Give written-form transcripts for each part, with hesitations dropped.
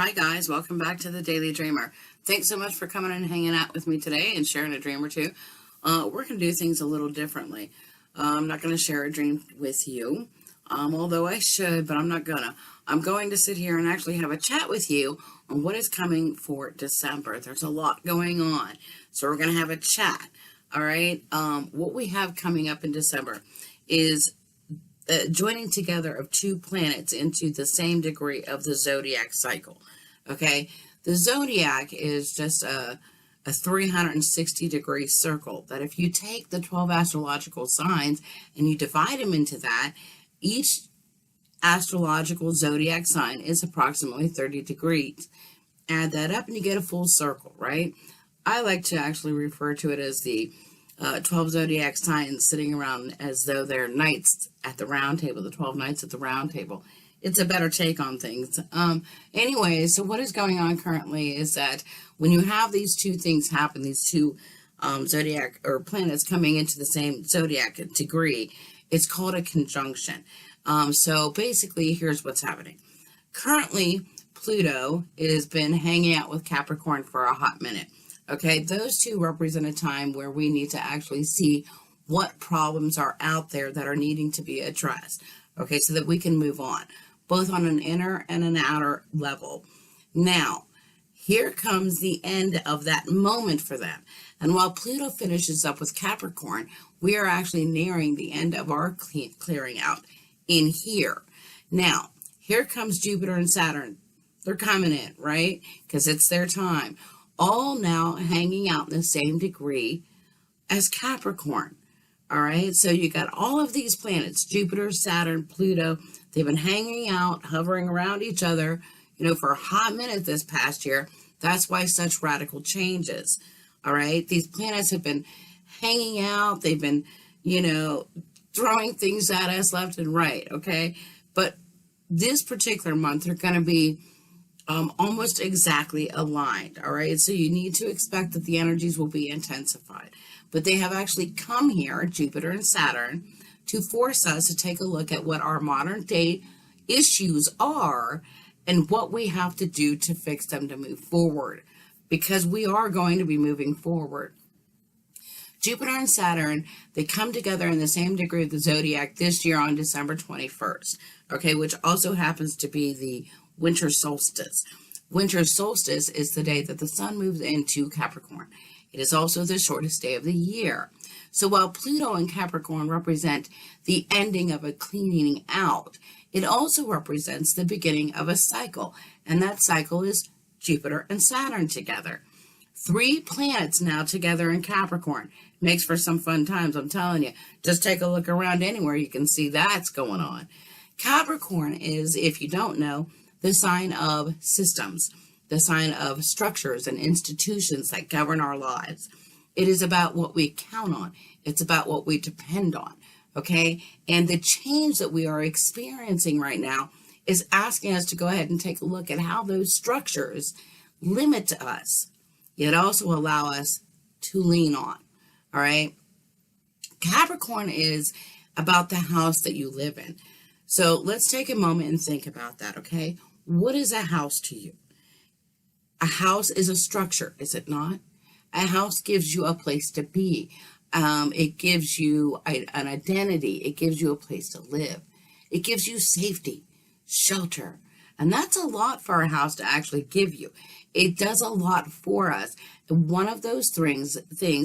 Hi guys, welcome back to the Daily Dreamer. Thanks so much for coming and hanging out with me today and sharing a dream or two. We're going to do things a little differently. I'm not going to share a dream with you, although I should, but I'm not gonna. I'm going to sit here and actually have a chat with you on what is coming for December. There's a lot going on, so we're going to have a chat. All right. What we have coming up in December is joining together of two planets into the same degree of the Zodiac Cycle. Okay, the Zodiac is just a 360-degree circle that if you take the 12 astrological signs and you divide them into that, each astrological zodiac sign is approximately 30 degrees. Add that up and you get a full circle, right? I like to actually refer to it as the 12 zodiac signs sitting around as though they're knights at the round table, the 12 knights at the round table. It's a better take on things. Anyway, so what is going on currently is that when you have these two things happen, these two zodiac or planets coming into the same zodiac degree, it's called a conjunction. So basically, here's what's happening. Currently, Pluto has been hanging out with Capricorn for a hot minute. Okay, those two represent a time where we need to actually see what problems are out there that are needing to be addressed. Okay, so that we can move on, both on an inner and an outer level. Now, here comes the end of that moment for them. And while Pluto finishes up with Capricorn, we are actually nearing the end of our clearing out in here. Now, here comes Jupiter and Saturn. They're coming in, right? Because it's their time. All now hanging out in the same degree as Capricorn. All right, so you got all of these planets, Jupiter, Saturn, Pluto. They've been hanging out, hovering around each other, for a hot minute this past year. That's why such radical changes. All right, these planets have been hanging out. They've been, throwing things at us left and right. Okay, but this particular month, they're going to be almost exactly aligned. All right, so you need to expect that the energies will be intensified. But they have actually come here, Jupiter and Saturn, to force us to take a look at what our modern day issues are and what we have to do to fix them to move forward, because we are going to be moving forward. Jupiter and Saturn, they come together in the same degree of the zodiac this year on December 21st, okay, which also happens to be the winter solstice. Winter solstice is the day that the sun moves into Capricorn. It is also the shortest day of the year. So while Pluto and Capricorn represent the ending of a cleaning out, it also represents the beginning of a cycle. And that cycle is Jupiter and Saturn together. 3 planets now together in Capricorn. Makes for some fun times, I'm telling you. Just take a look around anywhere, you can see that's going on. Capricorn is, if you don't know, the sign of systems, the sign of structures and institutions that govern our lives. It is about what we count on. It's about what we depend on, okay? And the change that we are experiencing right now is asking us to go ahead and take a look at how those structures limit us, yet also allow us to lean on, all right? Capricorn is about the house that you live in. So let's take a moment and think about that, okay? What is a house to you? A house is a structure, is it not? A house gives you a place to be. It gives you an identity. It gives you a place to live. It gives you safety, shelter. And that's a lot for a house to actually give you. It does a lot for us. And one of those things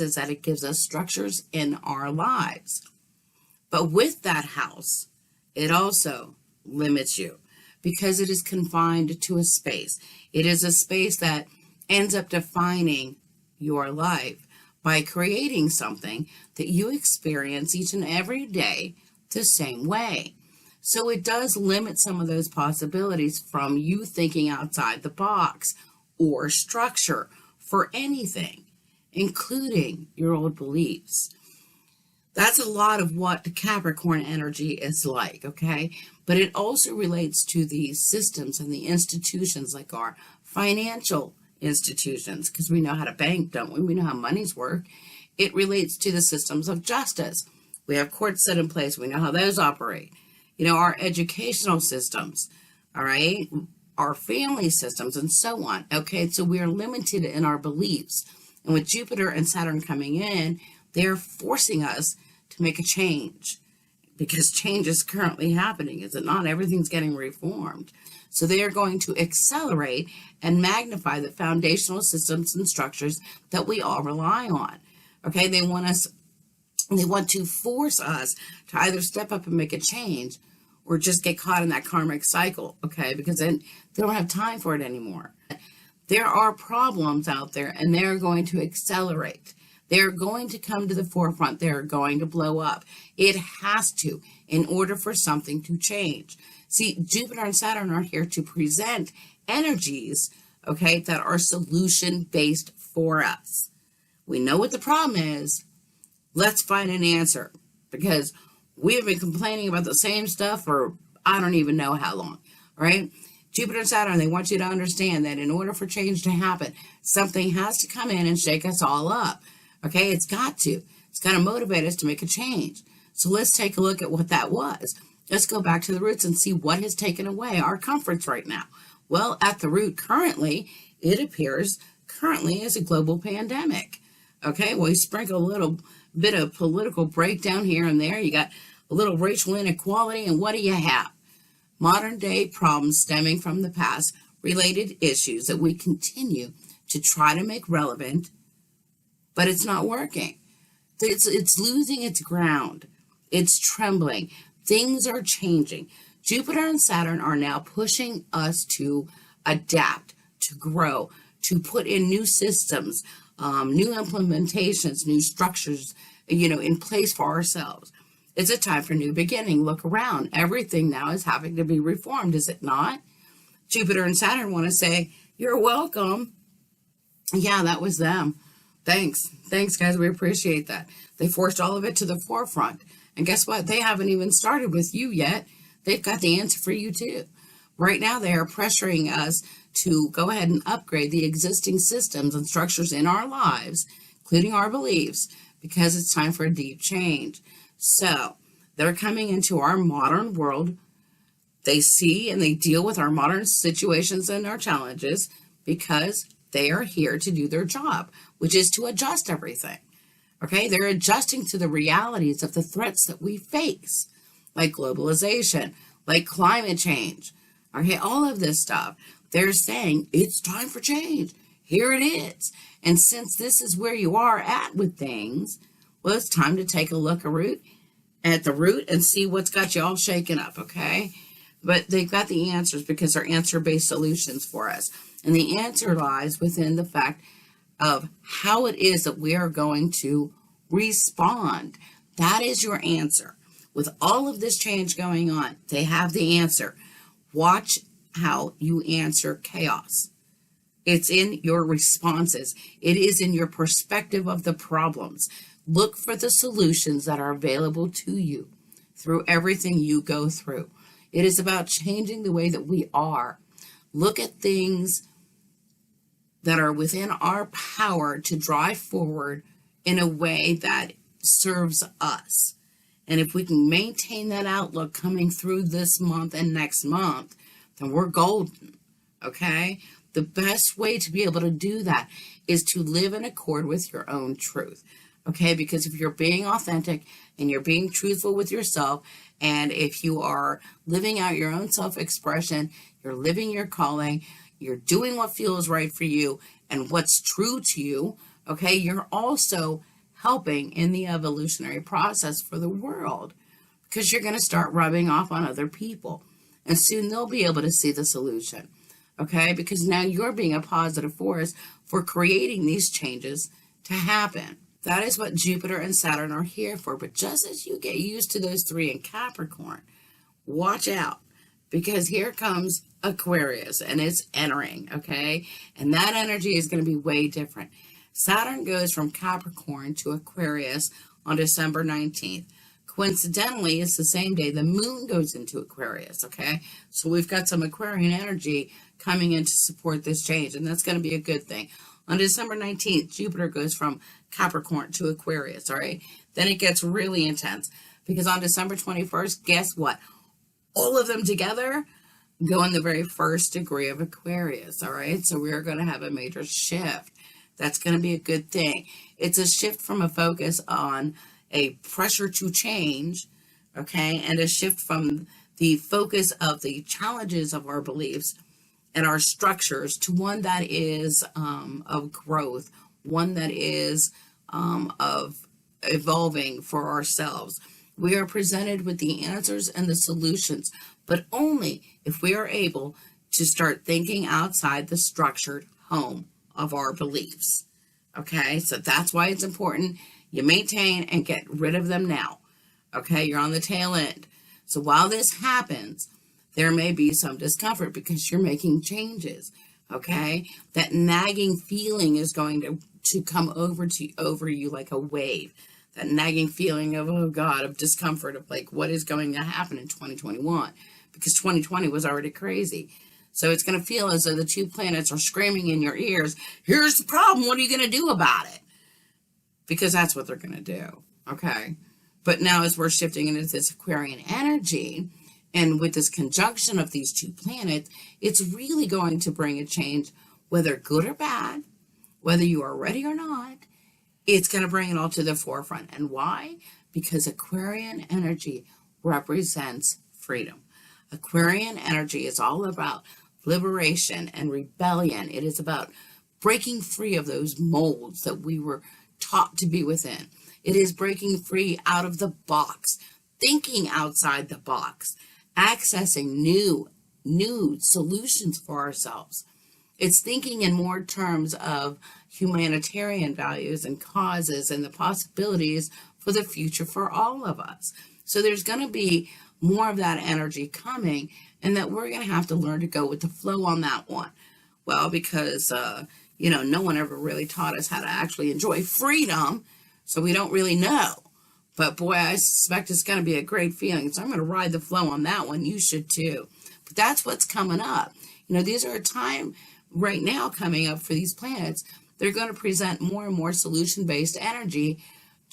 is that it gives us structures in our lives. But with that house, it also limits you, because it is confined to a space. It is a space that ends up defining your life by creating something that you experience each and every day the same way. So it does limit some of those possibilities from you thinking outside the box or structure for anything, including your old beliefs. That's a lot of what the Capricorn energy is like, okay? But it also relates to the systems and the institutions, like our financial institutions, because we know how to bank, don't we? We know how money's work. It relates to the systems of justice. We have courts set in place. We know how those operate. Our educational systems, all right? our family systems, and so on. Okay, so we are limited in our beliefs. And with Jupiter and Saturn coming in, they're forcing us to make a change, because change is currently happening, is it not? Everything's getting reformed. So they are going to accelerate and magnify the foundational systems and structures that we all rely on. Okay, they want to force us to either step up and make a change, or just get caught in that karmic cycle, okay? Because then they don't have time for it anymore. There are problems out there, and they're going to accelerate. They're going to come to the forefront. They're going to blow up. It has to, in order for something to change. See, Jupiter and Saturn are here to present energies, okay, that are solution-based for us. We know what the problem is. Let's find an answer, because we have been complaining about the same stuff for I don't even know how long, right? Jupiter and Saturn, they want you to understand that in order for change to happen, something has to come in and shake us all up, okay? It's got to. It's got to motivate us to make a change. So let's take a look at what that was. Let's go back to the roots and see what has taken away our comforts right now. Well, at the root currently, it appears currently is a global pandemic, okay? Well, you sprinkle a little bit of political breakdown here and there. You got a little racial inequality, and what do you have? Modern day problems stemming from the past, related issues that we continue to try to make relevant, but it's not working. It's losing its ground. It's trembling. Things are changing. Jupiter and Saturn are now pushing us to adapt, to grow, to put in new systems, new implementations, new structures, in place for ourselves. It's a time for new beginning. Look around. Everything now is having to be reformed, is it not? Jupiter and Saturn want to say, you're welcome. Yeah, that was them. Thanks. Thanks, guys. We appreciate that. They forced all of it to the forefront. And guess what? They haven't even started with you yet. They've got the answer for you too. Right now, they are pressuring us to go ahead and upgrade the existing systems and structures in our lives, including our beliefs, because it's time for a deep change. So they're coming into our modern world. They see and they deal with our modern situations and our challenges because they are here to do their job, which is to adjust everything. Okay, they're adjusting to the realities of the threats that we face, like globalization, like climate change. Okay, all of this stuff. They're saying it's time for change. Here it is. And since this is where you are at with things, well, it's time to take a look at the root and see what's got you all shaken up, okay? But they've got the answers because they're answer-based solutions for us. And the answer lies within the fact of how it is that we are going to respond. That is your answer. With all of this change going on, they have the answer. Watch how you answer chaos. It's in your responses. It is in your perspective of the problems. Look for the solutions that are available to you through everything you go through. It is about changing the way that we are. Look at things that are within our power to drive forward in a way that serves us. And if we can maintain that outlook coming through this month and next month, then we're golden, okay? The best way to be able to do that is to live in accord with your own truth, okay? Because if you're being authentic and you're being truthful with yourself, and if you are living out your own self-expression, you're living your calling, you're doing what feels right for you and what's true to you, okay, you're also helping in the evolutionary process for the world, because you're going to start rubbing off on other people. And soon they'll be able to see the solution, okay? Because now you're being a positive force for creating these changes to happen. That is what Jupiter and Saturn are here for. But just as you get used to those three in Capricorn, watch out, because here comes Aquarius and it's entering, okay? And that energy is going to be way different. Saturn goes from Capricorn to Aquarius on December 19th. Coincidentally, it's the same day the moon goes into Aquarius, okay? So we've got some Aquarian energy coming in to support this change, and that's going to be a good thing. On December 19th, Jupiter goes from Capricorn to Aquarius, all right? Then it gets really intense, because on December 21st, guess what? All of them together, go in the very first degree of Aquarius, all right? So we are going to have a major shift. That's going to be a good thing. It's a shift from a focus on a pressure to change, okay, and a shift from the focus of the challenges of our beliefs and our structures to one that is of growth, one that is of evolving for ourselves. We are presented with the answers and the solutions, but only if we are able to start thinking outside the structured home of our beliefs. Okay, so that's why it's important you maintain and get rid of them now. Okay, you're on the tail end. So while this happens, there may be some discomfort because you're making changes. Okay, that nagging feeling is going to come over you like a wave. That nagging feeling of, oh God, of discomfort, of like, what is going to happen in 2021? Because 2020 was already crazy. So it's going to feel as though the two planets are screaming in your ears, here's the problem, what are you going to do about it? Because that's what they're going to do, okay? But now as we're shifting into this Aquarian energy, and with this conjunction of these two planets, it's really going to bring a change, whether good or bad, whether you are ready or not, it's going to bring it all to the forefront. And why? Because Aquarian energy represents freedom. Aquarian energy is all about liberation and rebellion. It is about breaking free of those molds that we were taught to be within. It is breaking free out of the box, thinking outside the box, accessing new solutions for ourselves. It's thinking in more terms of humanitarian values and causes and the possibilities for the future for all of us. So there's going to be more of that energy coming, and that we're going to have to learn to go with the flow on that one. Well, because, no one ever really taught us how to actually enjoy freedom, so we don't really know. But boy, I suspect it's going to be a great feeling. So I'm going to ride the flow on that one. You should too. But that's what's coming up. These are a time right now coming up for these planets. They're going to present more and more solution-based energy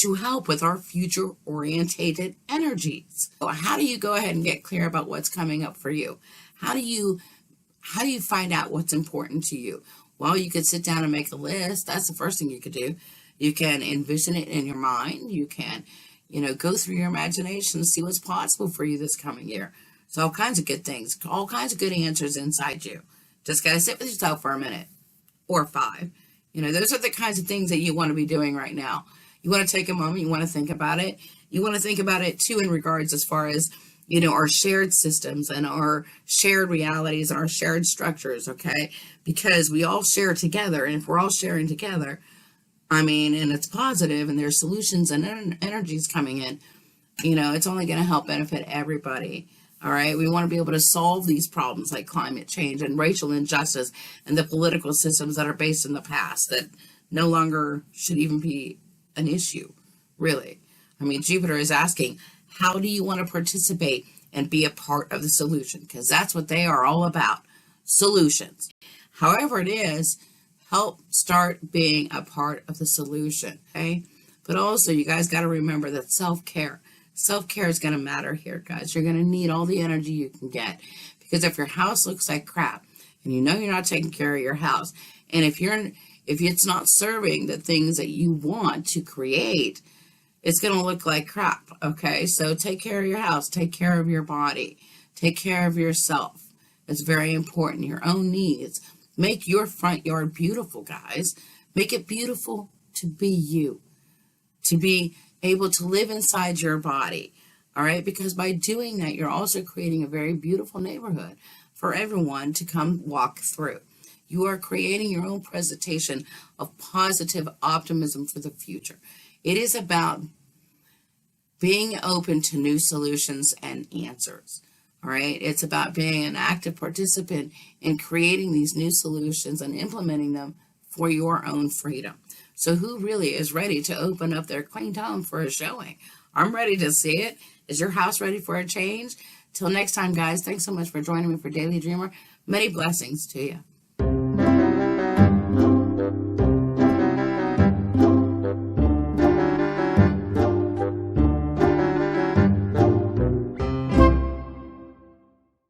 to help with our future-orientated energies. So how do you go ahead and get clear about what's coming up for you? How do you find out what's important to you? Well, you could sit down and make a list. That's the first thing you could do. You can envision it in your mind. You can, go through your imagination and see what's possible for you this coming year. So all kinds of good things, all kinds of good answers inside you. Just got to sit with yourself for a minute or 5. Those are the kinds of things that you want to be doing right now. You want to take a moment, you want to think about it. You want to think about it too in regards as far as, our shared systems and our shared realities and our shared structures, okay? Because we all share together, and if we're all sharing together, and it's positive and there's solutions and energies coming in, it's only going to help benefit everybody. All right, we want to be able to solve these problems like climate change and racial injustice and the political systems that are based in the past that no longer should even be an issue, really. Jupiter is asking, how do you want to participate and be a part of the solution? Because that's what they are all about, solutions. However it is, help start being a part of the solution, okay? But also, you guys got to remember that self-care is going to matter here, guys. You're going to need all the energy you can get, because if your house looks like crap and you're not taking care of your house, and if it's not serving the things that you want to create, it's going to look like crap, okay? So take care of your house, take care of your body, take care of yourself. It's very important, your own needs. Make your front yard beautiful, guys. Make it beautiful to be you, to be able to live inside your body, all right? Because by doing that, you're also creating a very beautiful neighborhood for everyone to come walk through. You are creating your own presentation of positive optimism for the future. It is about being open to new solutions and answers, all right? It's about being an active participant in creating these new solutions and implementing them for your own freedom. So who really is ready to open up their clean home for a showing? I'm ready to see it. Is your house ready for a change? Till next time, guys, thanks so much for joining me for Daily Dreamer. Many blessings to you.